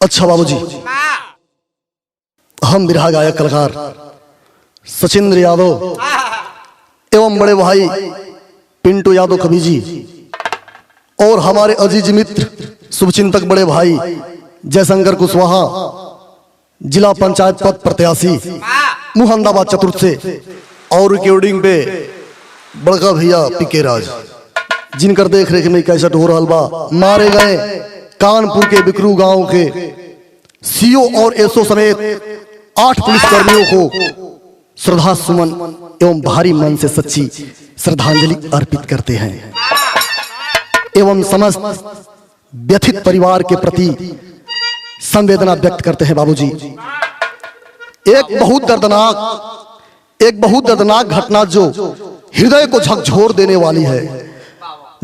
अच्छा बाबूजी, हम बिरहा गायक कलाकार सचिंद्र यादव एवं बड़े भाई पिंटू यादव कवि जी और हमारे अजीज मित्र शुभचिंतक बड़े भाई जयशंकर कुशवाहा जिला पंचायत पद प्रत्याशी मुहम्मदाबाद चतुर्थ से और रिकॉर्डिंग पे बड़का भैया पीके राज जिनकर देख रेख में कैसेट हो रहा बा मारे गए कानपुर के बिकरू गांव के सीओ और एसओ समेत 8 पुलिसकर्मियों को श्रद्धा सुमन एवं भारी मन से सच्ची श्रद्धांजलि अर्पित करते हैं एवं समस्त व्यथित परिवार के प्रति संवेदना व्यक्त करते हैं। बाबूजी, एक बहुत दर्दनाक घटना जो हृदय को झकझोर देने वाली है,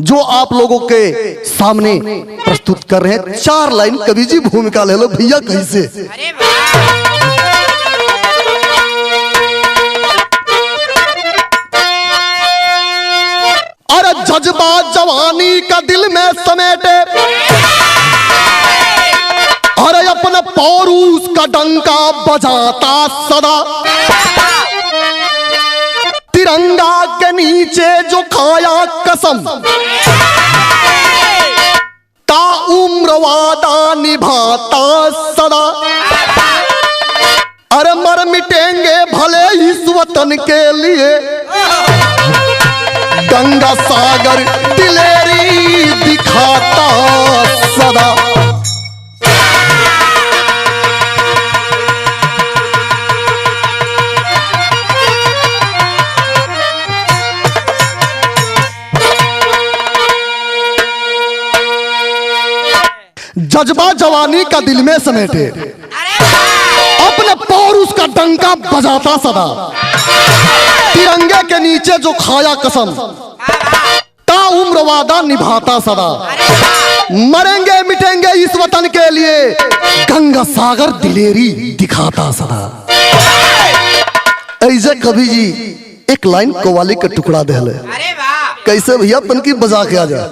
जो आप लोगों के सामने प्रस्तुत कर रहे हैं। 4 लाइन कवि जी भूमिका ले लो भैया कैसे। अरे जज्बा जवानी का दिल में समेटे, अरे अपना पौरूस का डंका बजाता सदा, तिरंगा के नीचे जो खाया कसम, ता उम्र वादा निभाता सदा। अरे मर मिटेंगे भले इस वतन के लिए, गंगा सागर दिलेरी दिखाता सदा। जज्बा जवानी का दिल में समेटे, अपने पौरूस का डंका बजाता सदा, तिरंगे के नीचे जो खाया कसम, ता उम्र वादा निभाता सदा। मरेंगे मिटेंगे इस वतन के लिए, गंगा सागर दिलेरी दिखाता सदा। ऐसे कवि जी एक लाइन कव्वाली का टुकड़ा दे ले, कैसे भैया तन की बजा के आ जाए।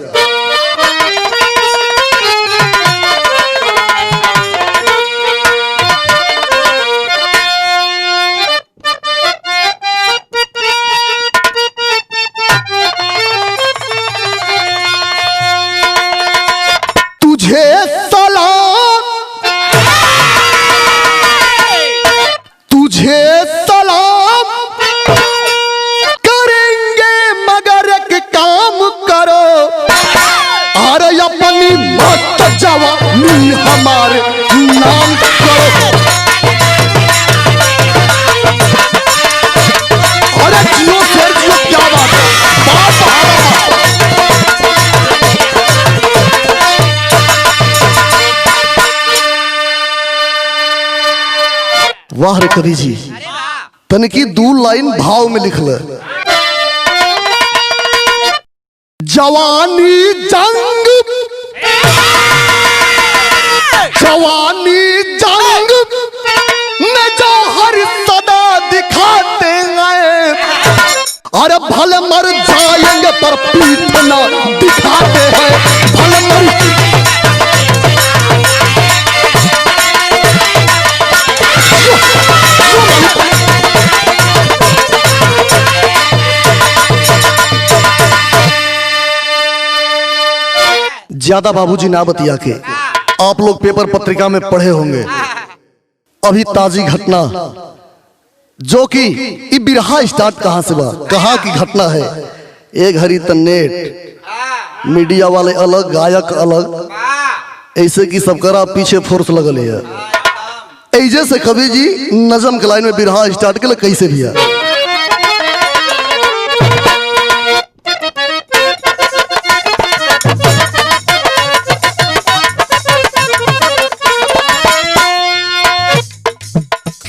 तुझे सलाम करेंगे मगर एक काम करो, अरे अपनी मस्त जवानी हमारे नाम करो। अरे जियो शेर जियो, क्या बात है, वाह रे कवि जी, तनकी 2 लाइन भाव में लिख ले। जवानी जंग, जवानी जंग में जो हर सदा दिखाते हैं, अरे भले मर जाएंगे पर पीठ ना दिखाते हैं, भले मर। ज्यादा बाबूजी ना बतिया के, आप लोग पेपर पत्रिका में पढ़े होंगे अभी ताजी घटना, जो कि बिरहा स्टार्ट कहां से बा, कहां की घटना है। एक घड़ी नेट मीडिया वाले अलग, गायक अलग, ऐसे की सब करा पीछे फोर्स लगल है। ऐसे से कवि जी नजम के लाइन में बिरहा स्टार्ट के लिए कैसे भी है।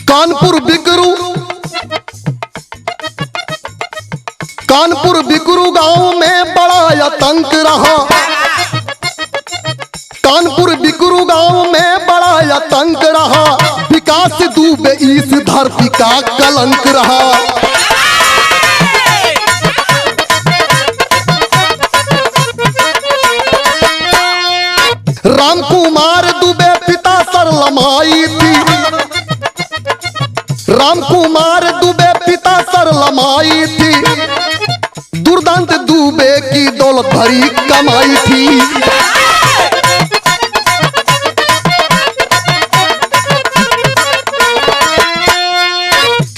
कानपुर बिकरू गांव में बड़ा आतंक रहा, कानपुर बिकरू गांव में बड़ा आतंक रहा, विकास दुबे इस धरती का कलंक रहा। राम कुमार दुबे पिता सर लमाई थी। राम कुमार दुबे पिता सर लमाई थी। दुर्दांत दुबे की दौलत भरी कमाई थी।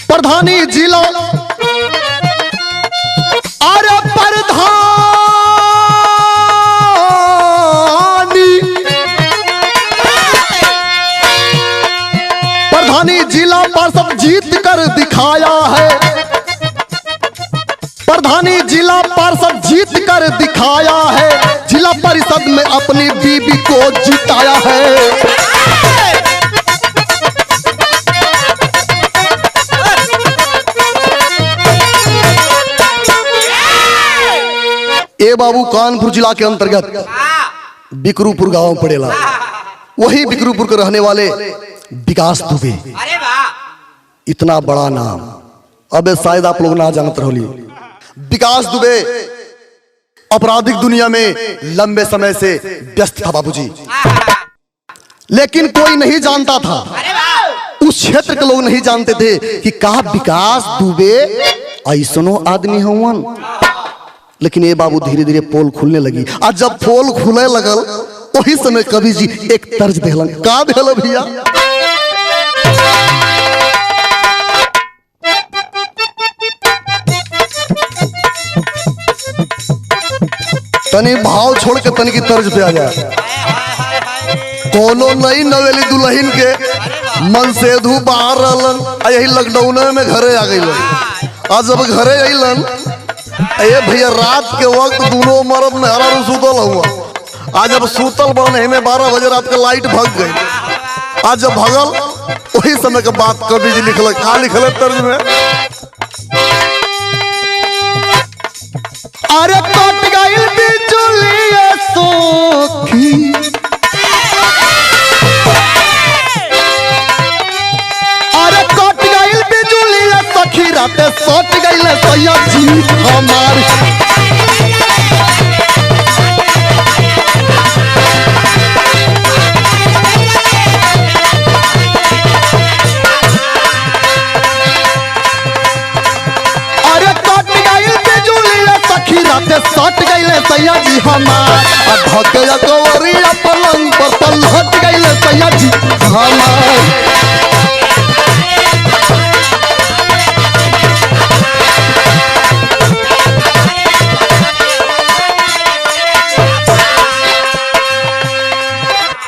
प्रधानी जिला अरे प्रधानी जिला पार्षद जीत कर दिखाया है। प्रधानी जिला पार्षद जीत कर दिखाया है। जिला परिषद में अपनी बीबी को जिताया है। ए बाबू कानपुर जिला के अंतर्गत बिकरूपुर गांव पड़ेला। वही बिकरूपुर के रहने वाले विकास दुबे। इतना बड़ा नाम अब शायद आप लोग ना जानते रहोली। विकास दुबे आपराधिक दुनिया में लंबे समय से व्यस्त था बाबूजी, लेकिन कोई नहीं जानता था। उस क्षेत्र के लोग नहीं जानते थे कि का विकास दुबे ऐसनो आदमी हवन। लेकिन ये बाबू धीरे धीरे पोल खुलने लगी। आज जब पोल खुले लगल वही समय कवि जी एक तर्ज देहलन। का देहल भैया? तनी भाव छोड़ के तनी की तर्ज पे आ जाए। कोनो नई नवेली दुल्हन के मन से धू बाहर रहलन। यही लॉकडाउन में घरे आ गई। आज जब घरे अलन ये भैया रात के वक्त दोनों मर्द मेहरा सुतल हुआ। आज जब सुतल बने में 12 बजे रात के लाइट भग गई। आज जब भगल वही समय के बात कवि जी लिखल। का लिखल तर्ज में? अरे कट गइल बिजुली सोखी, अरे कट गइल बिजुली सखी राते सट गइल सैया जी हमार। अरे कट गइल बिजुली सखी राते सट गइल सैया जी हमार। धकया कवरिया पलंग पर पलट गइल सैया जी हमार।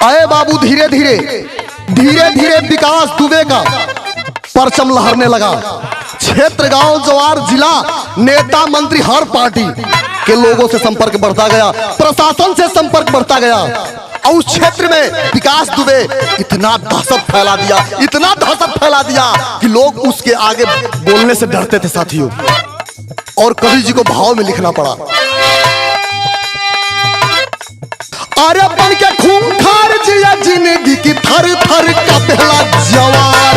आए बाबू धीरे धीरे विकास दुबे का परचम लहरने लगा। क्षेत्र गांव जवार जिला नेता मंत्री हर पार्टी के लोगों से संपर्क बढ़ता गया। प्रशासन से संपर्क बढ़ता गया। और उस क्षेत्र में विकास दुबे इतना दहशत फैला दिया, इतना दहशत फैला दिया कि लोग उसके आगे बोलने से डरते थे साथियों। और कवि जी को भाव में लिखना पड़ा। अरे बन के खूंखार जिया जिंदगी की थर थर का पहला जवार।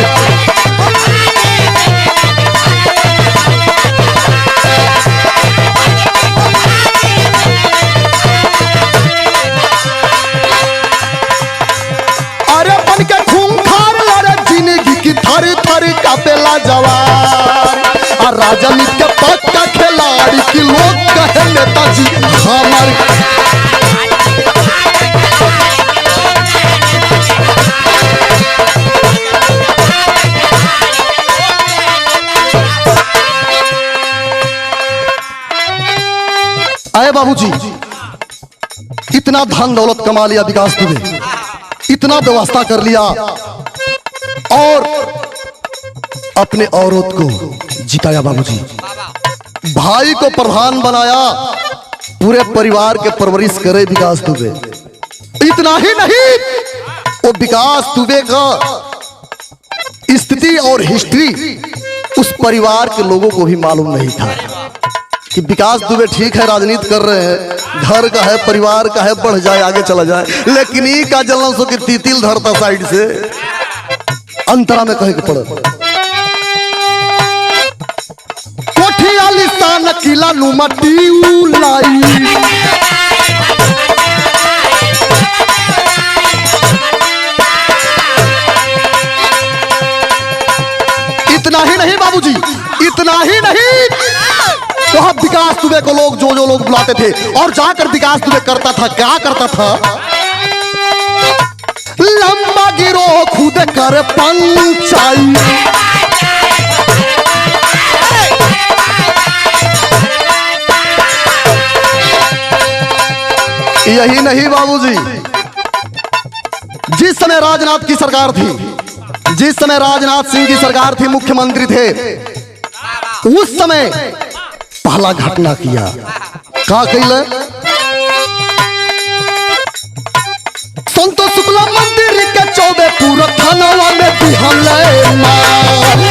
अरे बन के खूंखार लड़े जिंदगी की थर थर का पहला जवार। और राजनीति के पक्का खिलाड़ी की लोग कहे नेताजी हमारे। आए बाबूजी इतना धन दौलत कमा लिया विकास दुबे, इतना व्यवस्था कर लिया और अपने औरत को जिताया बाबूजी। भाई को प्रधान बनाया, पूरे परिवार के परवरिश करे विकास दुबे। इतना ही नहीं, वो विकास दुबे का स्थिति और हिस्ट्री उस परिवार के लोगों को भी मालूम नहीं था कि विकास दुबे ठीक है राजनीति कर रहे हैं, घर का है, परिवार का है, बढ़ जाए आगे चला जाए, लेकिन ई का जलन सो कि तीतिल धरता साइड से अंतरा में कहे के पड़े। कोठी आलीशान किला नुमा लाई, दुबे को लोग जो जो लोग बुलाते थे और जाकर विकास दुबे करता था, क्या करता था? लंबा गिरो खुद कर पंचाई। यही नहीं बाबूजी, जिस समय राजनाथ की सरकार थी, जिस समय राजनाथ सिंह की सरकार थी, मुख्यमंत्री थे, उस समय पहला घटना किया, का कैले? संतोष शुक्ला मंदिर के 14 पूरा थानावा में बिहले मार।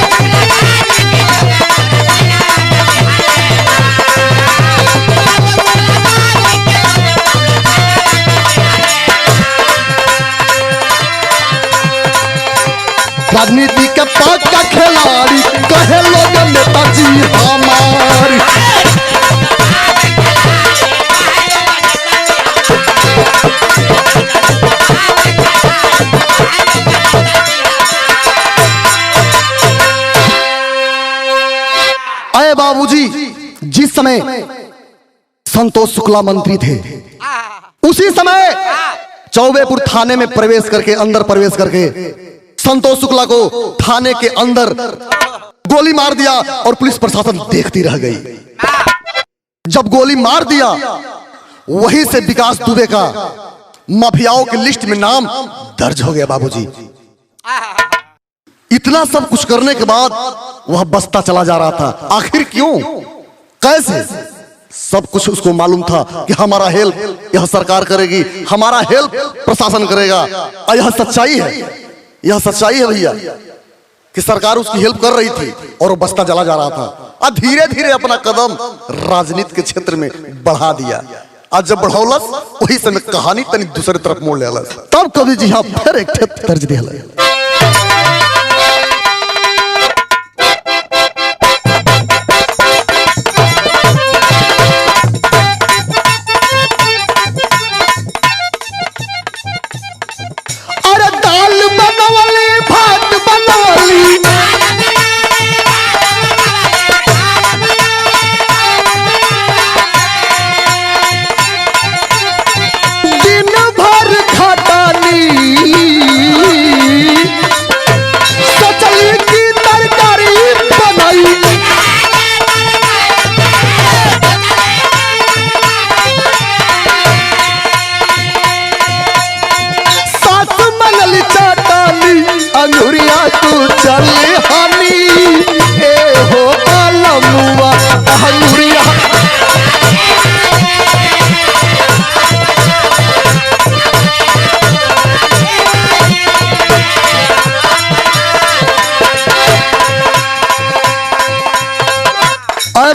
राजनीति के पक्का खिलाड़ी कहे लोग नेताजी हमारी। अरे बाबूजी, जिस समय संतोष शुक्ला मंत्री थे, उसी समय चौबेपुर थाने में प्रवेश करके, अंदर प्रवेश करके संतोष शुक्ला को थाने के अंदर गोली मार दिया और पुलिस प्रशासन देखती रह गई। जब गोली मार दिया, वहीं से विकास दुबे का माफियाओं की लिस्ट में नाम दर्ज हो गया बाबूजी। इतना सब कुछ करने के बाद वह बसता चला जा रहा था। आखिर क्यों, कैसे? सब कुछ उसको मालूम था कि हमारा हेल्प यह सरकार करेगी, हमारा हेल्प प्रशासन करेगा। यह सच्चाई है, यह सच्चाई है भैया, कि सरकार उसकी हेल्प कर रही थी और वो बसता चला जा रहा था। और धीरे धीरे अपना कदम राजनीति के क्षेत्र में बढ़ा दिया। आज जब बढ़ौलस, वही समय कहानी तनी दूसरे तरफ मोड़ ले, तब कवि जी हाँ फिर एक तर्ज दे।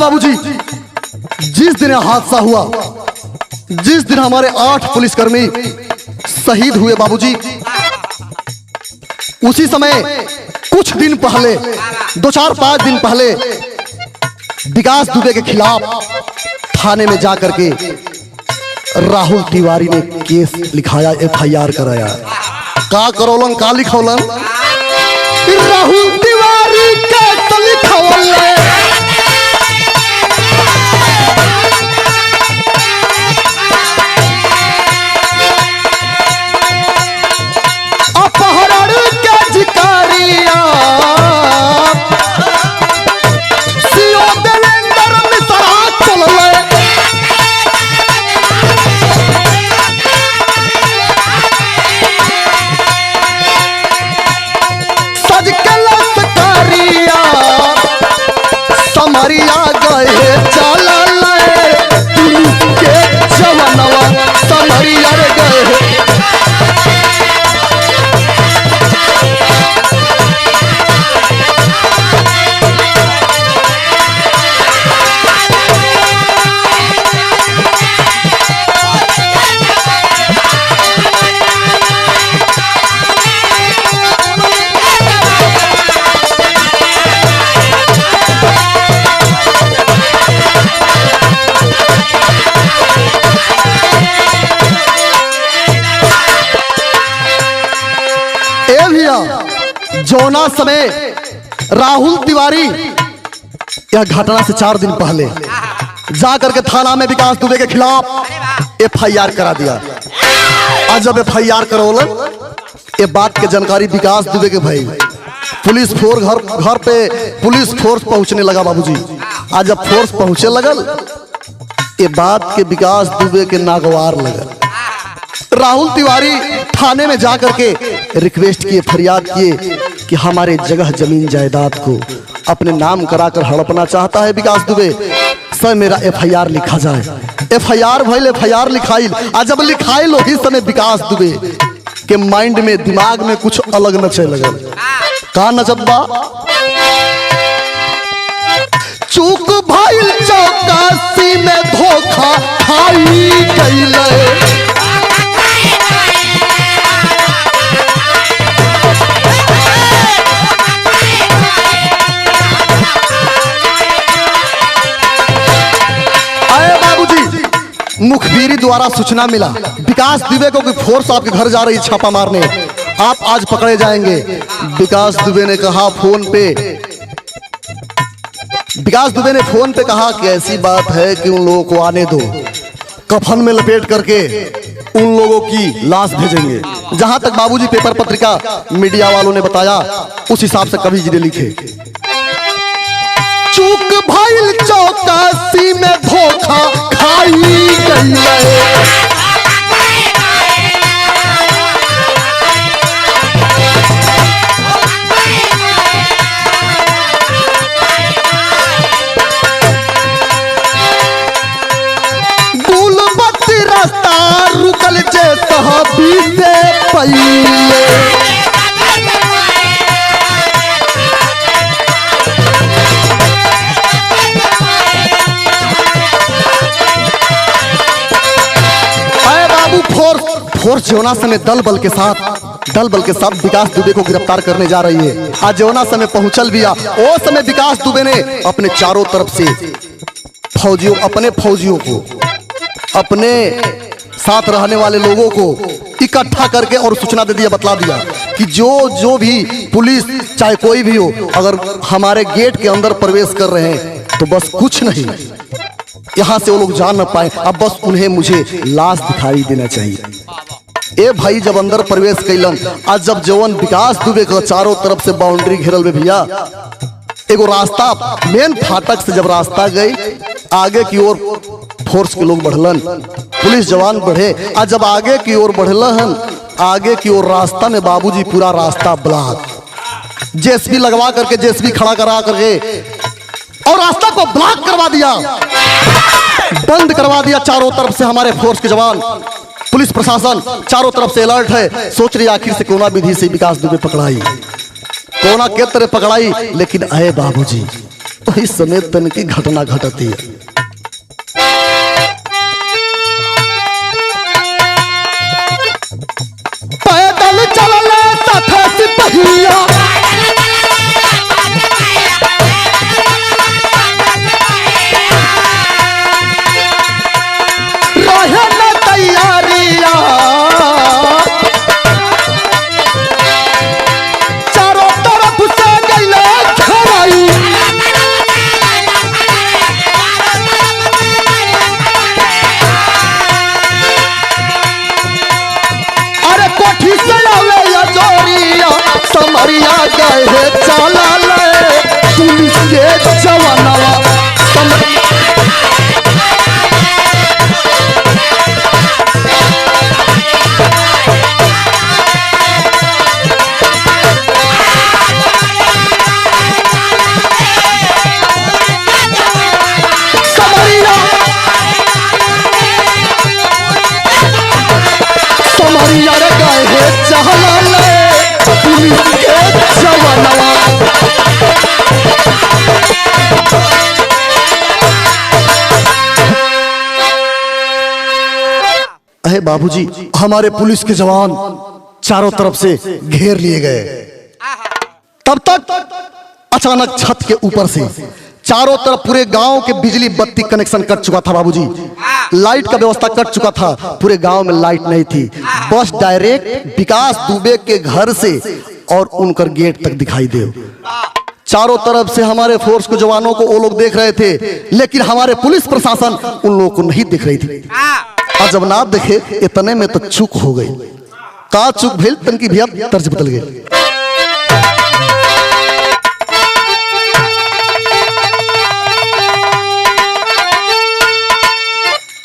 बाबूजी, जिस दिन हादसा हुआ, जिस दिन हमारे 8 पुलिसकर्मी शहीद हुए बाबूजी, उसी समय कुछ दिन पहले, 2-4-5 दिन पहले विकास दुबे के खिलाफ थाने में जाकर के राहुल तिवारी ने केस लिखाया, FIR कराया। का करोलन, का लिखौलन? राहुल तिवारी केस लिखौले। जौना समय राहुल तिवारी, यह घटना से 4 दिन पहले जा करके थाना में विकास दुबे के खिलाफ FIR करा दिया। आज जब FIR करौलन ये बात के जानकारी विकास दुबे के भाई पुलिस फोर्स घर पे पुलिस फोर्स पहुंचने लगा बाबूजी। आज जब फोर्स पहुंचे लगल ये बात के विकास दुबे के नागवार लगल। राहुल तिवारी थाने में जाकर के रिक्वेस्ट किए, फरियाद किए कि हमारे जगह जमीन जायदाद को अपने नाम कराकर हड़पना चाहता है विकास दुबे, सर मेरा FIR लिखा जाए। FIR भइल, FIR लिखाइल। आज जब लिखाइल वही समय विकास दुबे के माइंड में दिमाग में कुछ अलग नचे लगल। का नचत बा? चूक भइल चौकासी में धोखा खाई गइले। मुखबिरी द्वारा सूचना मिला विकास दुबे को कोई फोर्स आपके घर जा रही छापा मारने, आप आज पकड़े जाएंगे। विकास दुबे ने कहा फोन पे, विकास दुबे ने फोन पे कहा कि ऐसी बात है कि उन लोगों को आने दो, कफन में लपेट करके उन लोगों की लाश भेजेंगे। जहां तक बाबूजी पेपर पत्रिका मीडिया वालों ने बताया उस हिसाब से कभी जिले लिखे। चूक भइल चौकासी में धोखा खाई गइले। गुलबत्ती रास्ता रुकल जे साहबी से पहिले। फोर्स जेवना समय दल बल के साथ विकास दुबे को गिरफ्तार करने जा रही है। आज जेवना समय पहुंचल भी ओ समय विकास दुबे ने अपने चारों तरफ से अपने फौजियों को, अपने साथ रहने वाले लोगों को इकट्ठा करके और सूचना दे दिया, बतला दिया कि जो भी पुलिस चाहे कोई भी हो, अगर हमारे गेट के अंदर प्रवेश कर रहे हैं तो बस कुछ नहीं, यहाँ से वो लोग जान न पाए, अब बस उन्हें मुझे लाश दिखाई देना चाहिए। ए भाई जब अंदर प्रवेश कैलन, आज जब जवन विकास दुबे का चारों तरफ से बाउंड्री घेरल में भैया एगो रास्ता मेन फाटक से जब रास्ता गई आगे की ओर फोर्स के लोग बढ़लन, पुलिस जवान बढ़े। आज जब आगे की ओर बढ़लन, आगे की ओर रास्ता में बाबूजी पूरा रास्ता ब्लॉक, जेसीबी लगवा करके जेसीबी खड़ा करा करके और रास्ता को ब्लॉक करवा दिया, बंद करवा दिया। चारों तरफ से हमारे फोर्स के जवान, पुलिस प्रशासन चारों तरफ से अलर्ट है। सोच रही आखिर से कोना विधि से विकास दुबे पकड़ाई, कोना के तरह पकड़ाई, लेकिन अरे बाबूजी तो इस समय तन की घटना घटती है। पैदल चलले तथा सिपहिया, चारों तरफ से गइले खराई। अरे कोठी से आवे या जोरिया समरिया गए चला ले पुलिस के जवानवा अरे बाबूजी हमारे पुलिस के जवान चारों तरफ से घेर लिए गए। तब तक अचानक छत के ऊपर से चारों तरफ पूरे गांव के बिजली बत्ती कनेक्शन कट चुका था बाबूजी, लाइट का व्यवस्था कट चुका था, पूरे गांव में लाइट नहीं थी, बस डायरेक्ट विकास दुबे के घर से और उनकर गेट तक दिखाई दे। चारों तरफ से हमारे फोर्स को, जवानों को वो लोग देख रहे थे, लेकिन हमारे पुलिस प्रशासन उन लोगों को नहीं देख रही थी। और जब ना देखे इतने में तो चूक हो गई। का चूक भेल तन की भैया तर्ज बदल गई।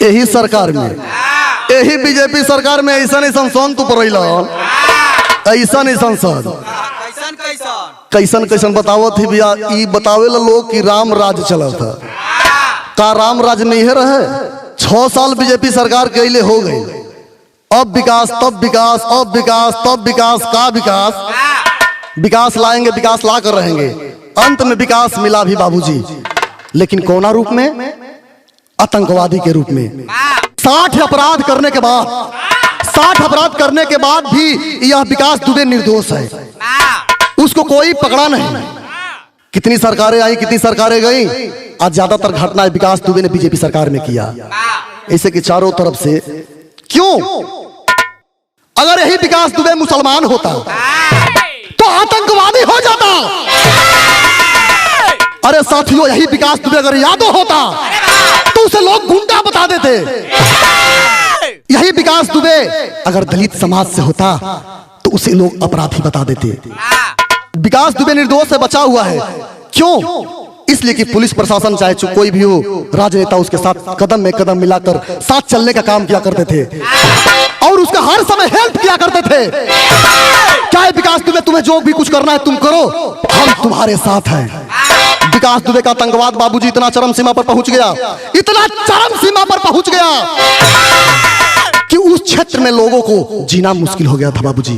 यही सरकार में, यही बीजेपी सरकार में ऐसा नहीं संसद तू पर ऐसा नहीं संसद कैसन कैसन बतावत थी भैया। ई बतावे ला लोग कि राम राज चला था, का राम राज नहीं है रहे। 6 साल बीजेपी सरकार के लिए हो गई। अब विकास तब विकास, अब विकास तब विकास, का विकास, विकास लाएंगे, विकास ला कर रहेंगे। अंत में विकास मिला भी बाबूजी, लेकिन कौना रूप में? आतंकवादी के रूप में। 60 अपराध करने के बाद, 60 अपराध करने के बाद भी यह विकास दुबे निर्दोष है, उसको कोई पकड़ा नहीं। कितनी सरकारें आई, कितनी सरकारें गई, आज ज्यादातर घटना विकास दुबे ने बीजेपी सरकार में किया। ऐसे कि चारों तरफ से क्यों? अगर यही विकास दुबे मुसलमान होता तो आतंकवादी हो जाता। अरे साथियों, यही विकास दुबे अगर यादव होता तो उसे लोग गुंडा बता देते। यही विकास दुबे अगर दलित समाज से होता तो उसे लोग अपराधी बता देते। विकास दुबे निर्दोष से बचा हुआ है। क्यों? इसलिए कि पुलिस प्रशासन चाहे कोई भी हो, राजनेता उसके साथ कदम में कदम मिलाकर साथ चलने का काम किया करते थे और उसका हर समय हेल्प किया करते थे। चाहे विकास दुबे तुम्हें जो भी कुछ करना है तुम करो, हम तुम्हारे साथ हैं। विकास दुबे का आतंकवाद बाबूजी इतना चरम सीमा पर पहुंच गया, इतना चरम सीमा पर पहुंच गया कि उस क्षेत्र में लोगों को जीना मुश्किल हो गया था बाबूजी।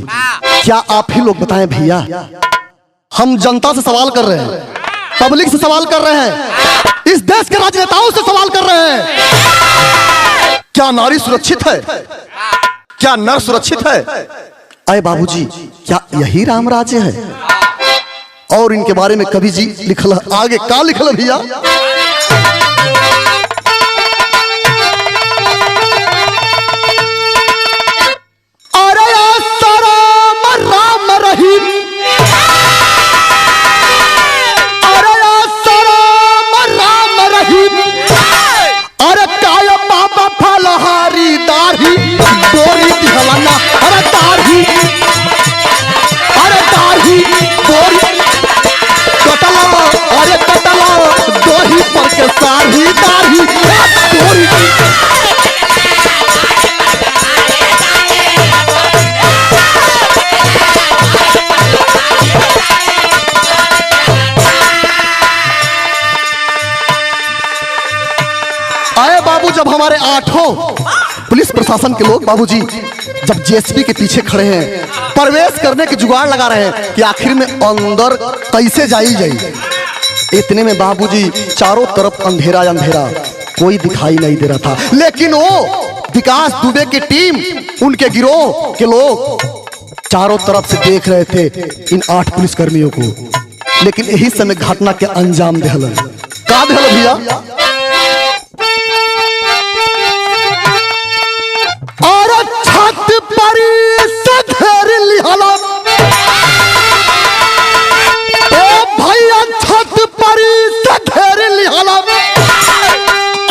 क्या आप ही लोग बताएं भैया? हम जनता से सवाल कर रहे हैं, पब्लिक से सवाल कर रहे हैं, इस देश के राजनेताओं से सवाल कर रहे हैं। क्या नारी सुरक्षित है? क्या नर सुरक्षित है? अरे बाबूजी, क्या यही राम राज्य है? और इनके बारे में कवि जी लिखल है, आगे का लिखल भैया? अरे राम राम रहीम, अरे राम रहीम, अरे काय बाबा फलहारी दाढ़ी बोरी दिहलाना, अरे दाढ़ी, अरे दाढ़ी बोरी कटला, अरे कटला दोही पर के सारी दाढ़ी बोरी। आए बाबू, जब हमारे 8 पुलिस प्रशासन के लोग बाबूजी जब जेएसपी के पीछे खड़े हैं, प्रवेश करने की जुगाड़ लगा रहे हैं कि आखिर में अंदर कैसे जाई। इतने में बाबूजी चारों तरफ अंधेरा अंधेरा, कोई दिखाई नहीं दे रहा था। लेकिन वो विकास दुबे की टीम, उनके गिरोह के लोग चारों तरफ से देख रहे थे इन 8 पुलिसकर्मियों को। लेकिन यही समय घटना के अंजाम देहलन। का देहलन भैया? और छत पर से घेर लिहला, ओ भैया छत पर से घेर लिहला,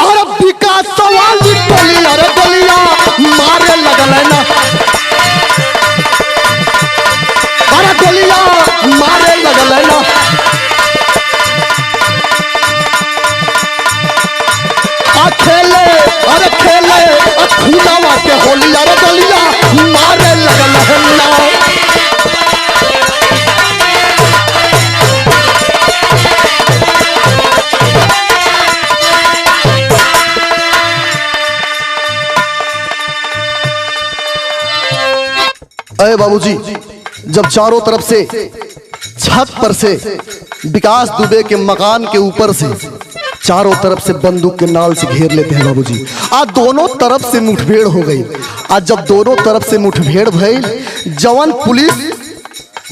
और विकास वाली गोली, अरे गोलियां मारे लगल है ना, अरे गोलियां मारे लगल है ना। खेले, अरे खेले खूनावा के होली, अरे गोलियां मारे लगल है ना। अरे बाबूजी, जब चारों तरफ से छत पर से विकास दुबे के मकान के ऊपर से चारों तरफ से बंदूक के नाल से घेर लेते हैं बाबूजी। आज दोनों तरफ से मुठभेड़ हो गई। आज जब दोनों तरफ से मुठभेड़ भई, जवान पुलिस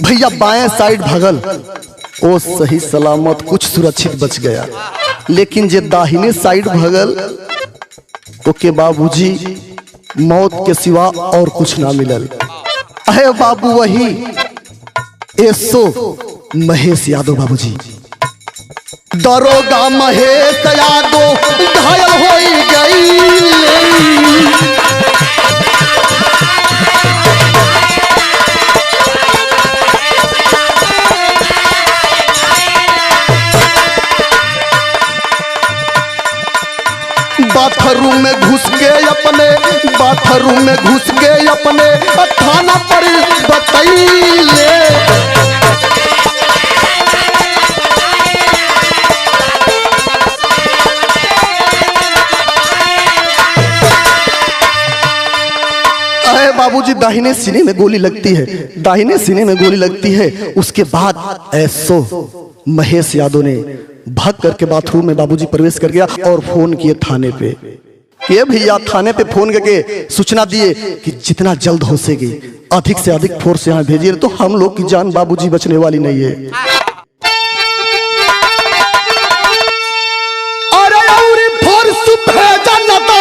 भैया बाएं साइड भगल, ओ सही सलामत कुछ सुरक्षित बच गया। लेकिन जे दाहिने साइड भगल, ओके बाबूजी मौत के सिवा और कुछ ना मिलल। अहे बाबू, वही 100 महेश यादव बाबूजी। दरोगा महेश यादव घायल हो गई। बाथरूम में घुस के अपने बाथरूम में घुस के अपने थाना पर बताइए। अरे बाबूजी दाहिने सीने में गोली लगती है, दाहिने सीने में गोली लगती है। उसके बाद ऐसो महेश यादव ने भाग करके बाथरूम में बाबूजी प्रवेश कर गया और फोन किए थाने पे। ये भैया थाने पे फोन करके सूचना दिए कि जितना जल्द हो सके अधिक से अधिक फोर्स यहाँ भेजिए, तो हम लोग की जान बाबूजी बचने वाली नहीं है। अरे और फोर्स भेजा न तो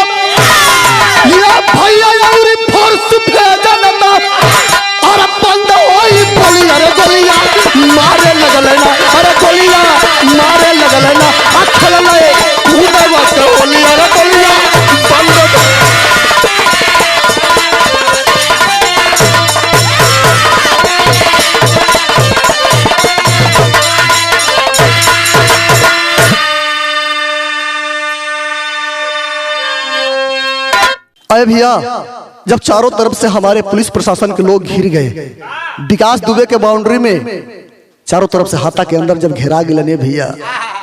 ये भैया और फोर्स भेजा न तो अरे बंद होई बोली। अरे गोलियां मारे लगल है ना, अरे गोलियां मारे लगल है ना, अखल ले कूदे वक्त गोली। अरे गोलियां बंद। अरे भैया जब चारों तरफ से हमारे पुलिस प्रशासन के लोग घिर गए, विकास दुबे के बाउंड्री में चारों तरफ से हाथा के अंदर जब घेरा गिलने भैया,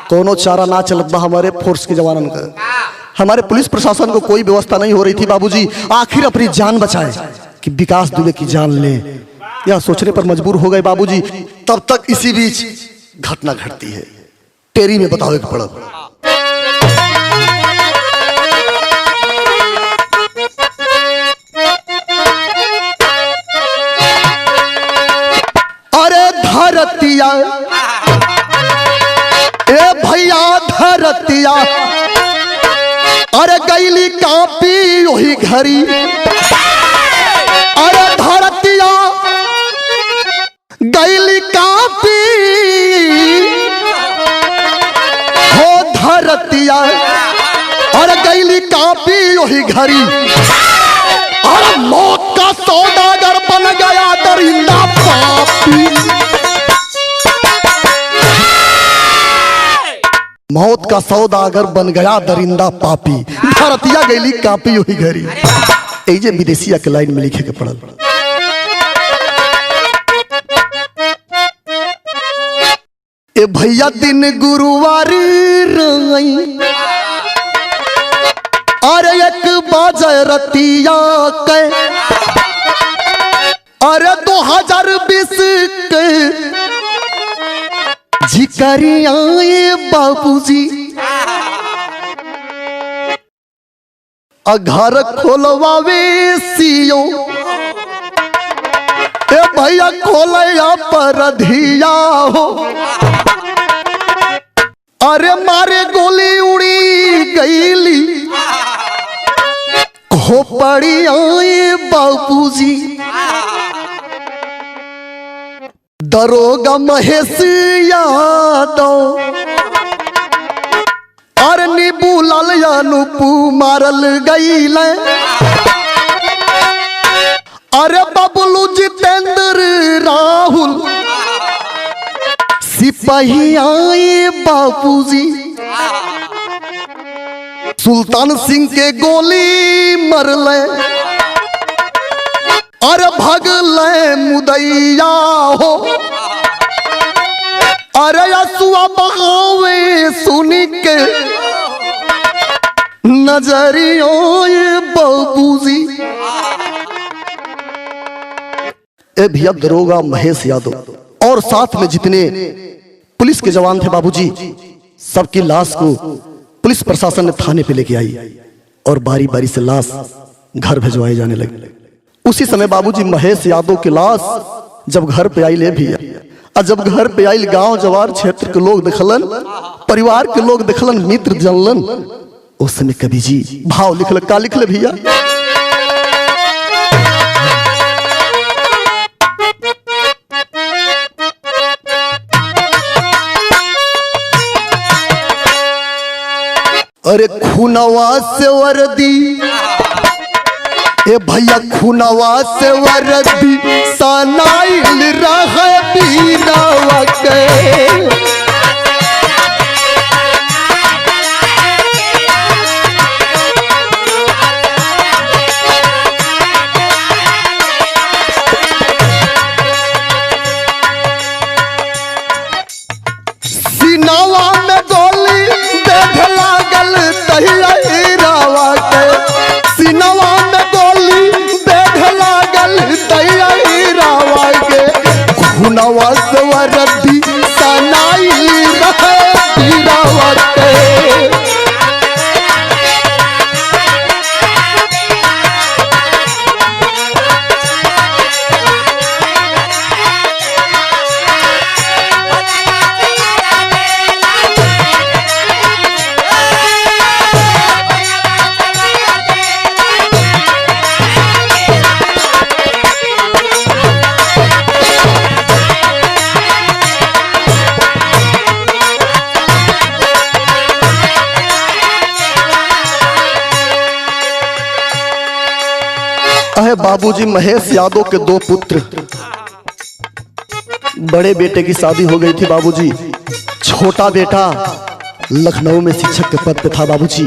कोनो चारा ना चलत बा हमारे फोर्स के जवानन का। हमारे पुलिस प्रशासन को कोई व्यवस्था नहीं हो रही थी बाबूजी, आखिर अपनी जान बचाए कि विकास दुबे की जान ले, यह सोचने पर मजबूर हो गए बाबूजी। तब तक इसी बीच घटना घटती है, टेरी में बताओ एक पड़ा। धरतिया ए भैया धरतिया, अरे गैली कापी वही घड़ी। अरे धरतिया गैली कापी हो धरतिया, अरे गैली कापी वही घड़ी। अरे मौत का सौदागर बन गया दरिंदा पापी। मौत का सौदागर बन गया दरिंदा पापी, धरतिया गैली कापी वही घड़ी। ऐजे विदेशिया के लाइन में लिखे के पड़ल। ए भैया दिन गुरुवारी रई, अरे एक बाजे रतिया के, अरे 2020 के जिकरिया बाबूजी। घर खोलवावे सियो ए भैया खोलया पर धिया हो। अरे मारे गोली उड़ी गईली खोपड़ी आए बाबूजी। दरोगा महेश यादव और नीबू लाल यानुपू मारल गईल। अरे बबलू जितेंद्र राहुल सिपाही आए बाबूजी। सुल्तान सिंह के गोली मरले, अरे भगले मुदैया हो। अरे असुआ बहावे सुनी के नजरियों बाबूजी। ए भैया दरोगा महेश यादव और साथ में जितने पुलिस के जवान थे बाबूजी, सबकी लाश को पुलिस प्रशासन ने थाने पे लेके आई और बारी बारी से लाश घर भिजवाए जाने लगे। उसी समय बाबूजी महेश यादव की लाश जब घर पे आई ले भैया, और जब घर पे आई गांव जवार क्षेत्र के लोग देखलन, परिवार के लोग देखलन, मित्र जनलन, उस समय कवि जी भाव लिखल। का लिखले भैया? अरे खूनवा से वर्दी, ए भैया खूनवा से वर्दी सनाइल रहे बीरावा के। सीनावा में गोली बेध लागल तहिरावा के, सीनावा में गोली बेध लागल तहिरावा के। खूनवा से वर्दी सनाइल रहे बीरावा के। बाबूजी महेश यादव के दो पुत्र, बड़े बेटे की शादी हो गई थी बाबूजी, छोटा बेटा लखनऊ में शिक्षक के पद पे था बाबूजी।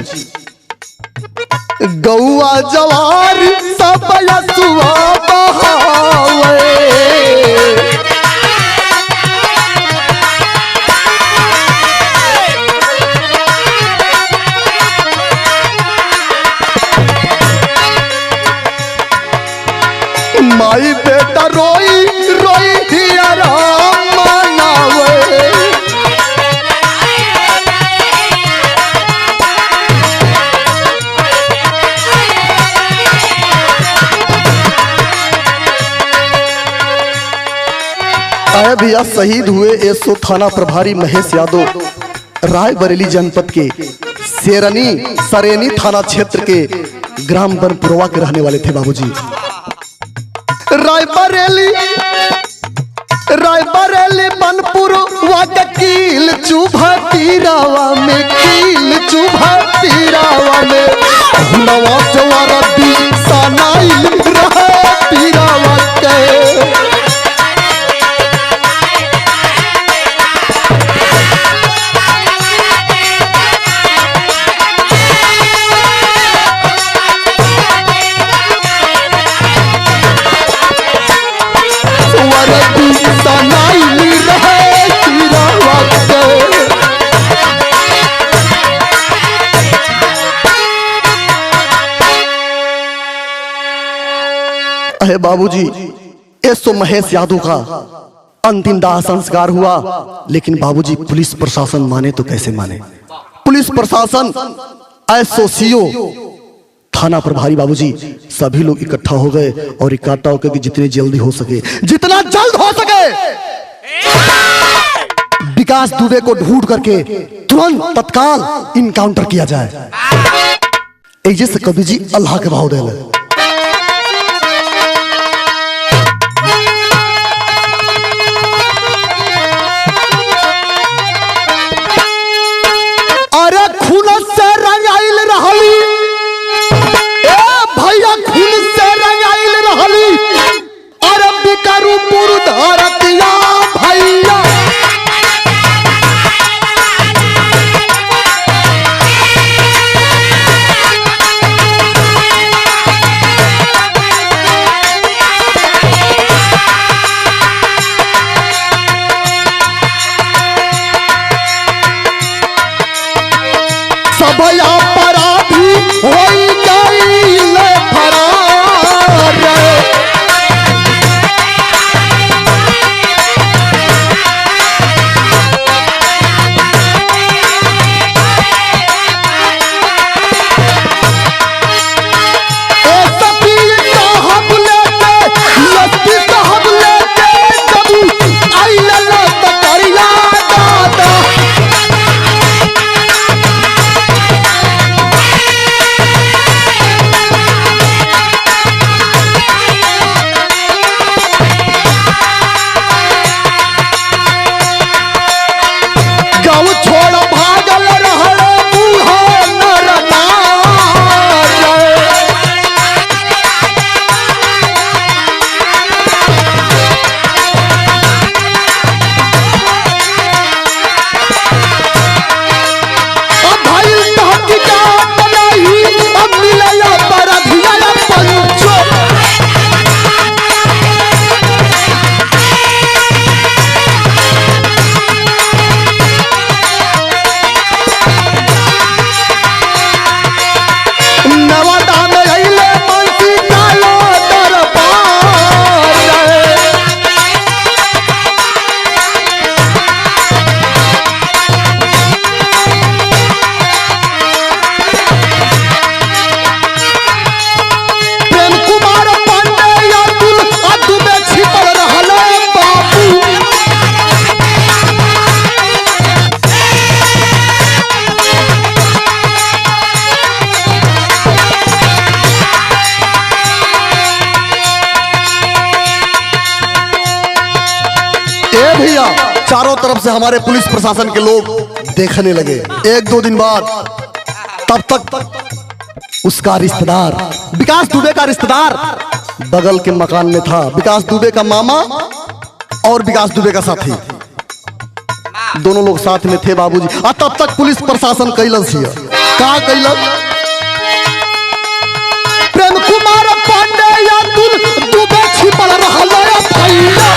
गौआ जवार सब यसुआ बहावे, माई बेटा रोई रोई हियरा मनावे। आए भैया शहीद हुए एसओ थाना प्रभारी महेश यादव रायबरेली जनपद के सरेनी थाना क्षेत्र के ग्राम बनपुरवा के रहने वाले थे बाबूजी। रायबरेली बनपुर वाका कील चुभा तीरावा में, कील चुभा तीरावा में। नवा से वर्दी सनाइल रहे तीरावा के। अहे बाबूजी, एसओ महेश यादव का अंतिम दाह संस्कार हुआ, लेकिन बाबूजी पुलिस प्रशासन माने तो कैसे माने। पुलिस प्रशासन, एसओसीओ, थाना प्रभारी बाबूजी सभी लोग इकट्ठा हो गए और इकट्ठा होकर कि जितनी जल्दी हो सके, जितना जल्द हो सके विकास दुबे को ढूंढ करके तुरंत तत्काल इनकाउंटर किया जाए। ऐसे से कवि जी अल्लाह के भाव दे। अरे खून से रंगाइल रहली, ए भैया खून से रंगाइल रहली, अरे बिकरू पुर धरतिया भैया। ए भैया, चारों तरफ से हमारे पुलिस प्रशासन के लोग देखने लगे। एक दो दिन बाद तब तक उसका रिश्तेदार, विकास दुबे का रिश्तेदार बगल के मकान में था। विकास दुबे का मामा और विकास दुबे का साथी, दोनों लोग साथ में थे बाबूजी। तब तक पुलिस प्रशासन कैलस हिय का कैलस, प्रेम कुमार पांडे या दुबे छिपल रहल भैया।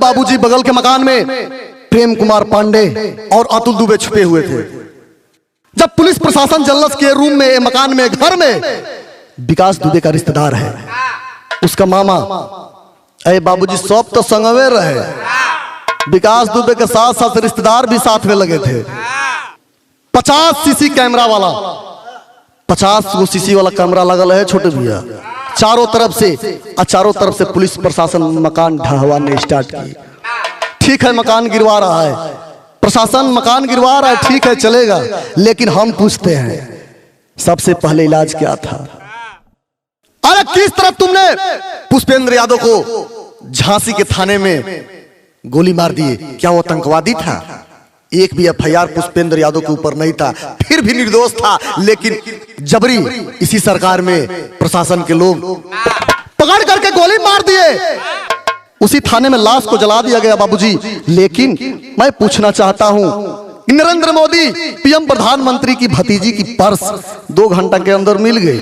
बाबूजी बगल के मकान में प्रेम कुमार पांडे और अतुल दुबे छुपे हुए थे। जब पुलिस प्रशासन जल्लस के रूम में, मकान में, घर में विकास दुबे का रिश्तेदार है, उसका मामा, अरे बाबूजी सब तो संगवे रहे। विकास दुबे के साथ साथ रिश्तेदार भी साथ में लगे थे। 50 सीसी कैमरा वाला, 50 वो सीसी वाला कैमरा लगल है छोटे भैया चारों तरफ से पुलिस प्रशासन मकान ढहवाने स्टार्ट की। ठीक है, मकान गिरवा रहा है प्रशासन, मकान गिरवा रहा है, ठीक है चलेगा, लेकिन हम पूछते हैं सबसे पहले इलाज क्या था? अरे किस तरह तुमने पुष्पेंद्र यादव को झांसी के थाने में गोली मार दिए? क्या वो आतंकवादी था? एक भी एफआईआर पुष्पेंद्र यादव के ऊपर नहीं था, फिर भी निर्दोष था, लेकिन जबरी इसी सरकार में प्रशासन के लोग पकड़ करके गोली मार दिए। उसी थाने में लाश को जला दिया गया बाबूजी। लेकिन मैं पूछना चाहता हूं, नरेंद्र मोदी पीएम प्रधानमंत्री की भतीजी की पर्स 2 घंटा के अंदर मिल गई,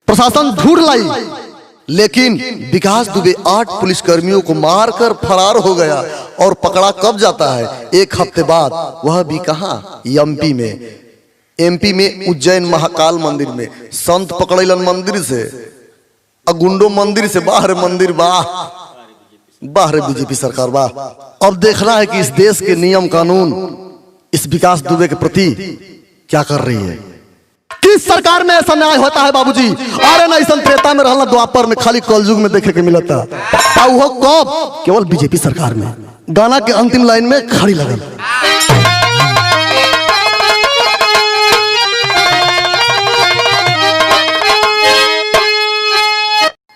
प्रशासन ढूंढ लाई, लेकिन विकास दुबे 8 पुलिसकर्मियों को मारकर फरार हो गया। और पकड़ा कब जाता है? 1 हफ्ते बाद, वह भी कहां? एमपी में उज्जैन महाकाल मंदिर में संत पकड़लन मंदिर से, गुंडो मंदिर से, बाहर मंदिर बाहर बीजेपी सरकार वाह। अब देखना है कि इस देश के नियम कानून इस विकास दुबे के प्रति क्या कर रही है। किस सरकार में ऐसा न्याय होता है बाबूजी? अरे ना इस त्रेता में रहना, द्वापर में, खाली कलयुग में देखे के मिलता। वो कब? केवल बीजेपी सरकार में। गाना के अंतिम लाइन में खड़ी लगन,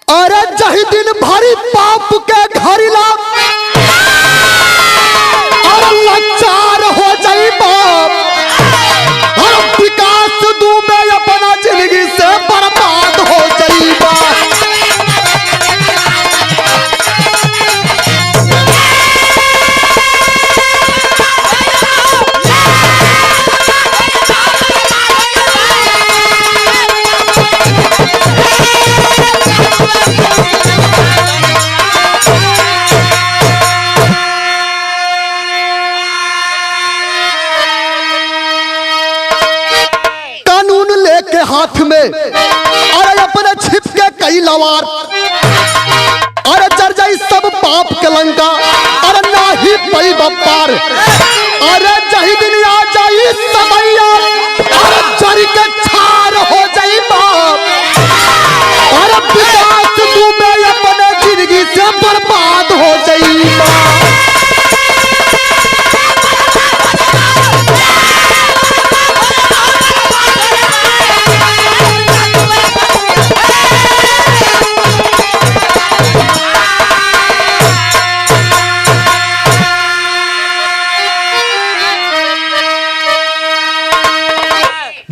अरे जही दिन भारी पाप के घरी ला, अरे लाचार हो जाई बाप। विकास दुबे अपना जिंदगी से बर्बाद हो जाई बाप। हाथ में अरे अपने छिप के कई लवार, अरे जर जाई सब पाप कलंका, अरे ना ही पई बपार। अरे जही दिन आ जाई समैया, अरे जरी के छार हो जाई बाप। अरे विकास दुबे अपने जिंदगी से बर्बाद हो जाई बाप।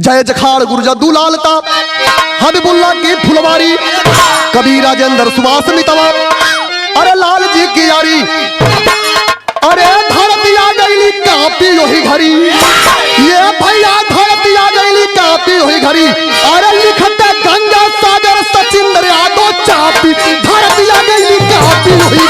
जय जखाड़ गुर्जा दुलालता हबीबुल्ला की फुलवारी कबीर राजेंद्र सुभाष मितवा अरे लाल जी की यारी अरे धरती आ गई कापी वही घड़ी ये भैया धरती आ गई कापी वही घड़ी अरे लिखते गंगा सागर सचिंद्र यादव चापी धरती आ गई कापी वही